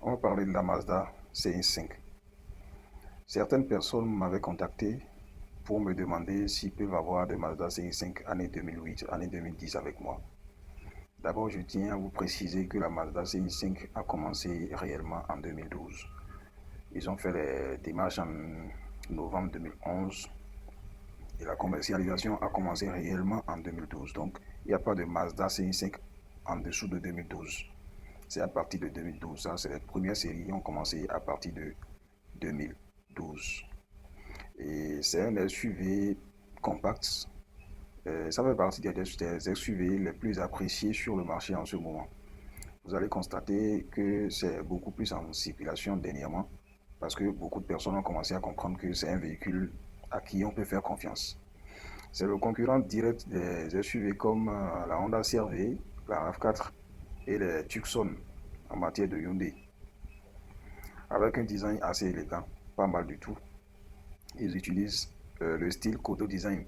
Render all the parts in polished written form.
On va parler de la Mazda CX-5. Certaines personnes m'avaient contacté pour me demander s'ils peuvent avoir des Mazda CX-5 année 2008, année 2010 avec moi. D'abord, je tiens à vous préciser que la Mazda CX-5 a commencé réellement en 2012. Ils ont fait les démarches en novembre 2011 et la commercialisation a commencé réellement en 2012. Donc, il n'y a pas de Mazda CX-5 en dessous de 2012. C'est à partir de 2012. Ça, c'est les premières séries qui ont commencé à partir de 2012. Et c'est un SUV compact. Ça fait partie des SUV les plus appréciés sur le marché en ce moment. Vous allez constater que c'est beaucoup plus en circulation dernièrement parce que beaucoup de personnes ont commencé à comprendre que c'est un véhicule à qui on peut faire confiance. C'est le concurrent direct des SUV comme la Honda CR-V, la RAV4 et les Tucson en matière de Hyundai. Avec un design assez élégant, pas mal du tout. Ils utilisent le style Kodo Design.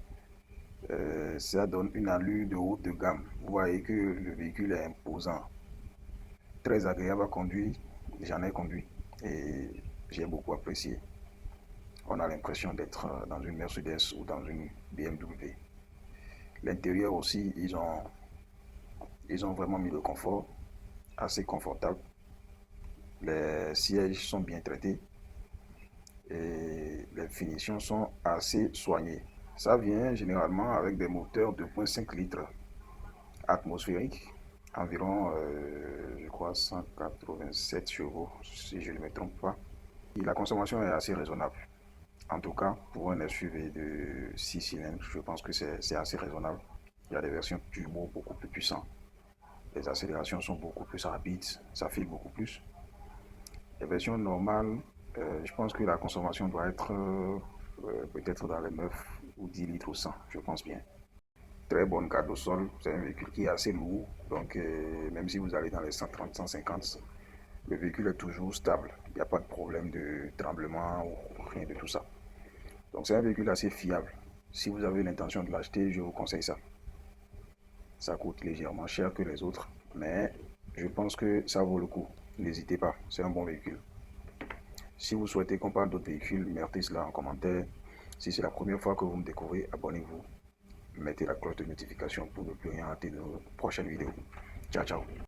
Ça donne une allure de haut de gamme. Vous voyez que le véhicule est imposant, très agréable à conduire. J'en ai conduit et j'ai beaucoup apprécié. On a l'impression d'être dans une Mercedes ou dans une BMW. L'intérieur aussi, ils ont vraiment mis le confort, assez confortable. Les sièges sont bien traités et les finitions sont assez soignées. Ça vient généralement avec des moteurs de 2,5 litres atmosphériques, environ, je crois, 187 chevaux, si je ne me trompe pas. Et la consommation est assez raisonnable. En tout cas, pour un SUV de 6 cylindres, je pense que c'est assez raisonnable. Il y a des versions turbo beaucoup plus puissantes. Les accélérations sont beaucoup plus rapides, ça file beaucoup plus. Les versions normales, je pense que la consommation doit être peut-être dans les 9 ou 10 litres au 100, je pense bien. Très bonne garde au sol, c'est un véhicule qui est assez lourd, donc même si vous allez dans les 130, 150, le véhicule est toujours stable. Il n'y a pas de problème de tremblement ou rien de tout ça. Donc c'est un véhicule assez fiable. Si vous avez l'intention de l'acheter, je vous conseille ça. Ça coûte légèrement cher que les autres, mais je pense que ça vaut le coup. N'hésitez pas, c'est un bon véhicule. Si vous souhaitez qu'on parle d'autres véhicules, mettez cela en commentaire. Si c'est la première fois que vous me découvrez, abonnez-vous. Mettez la cloche de notification pour ne plus rien rater de nos prochaines vidéos. Ciao, ciao.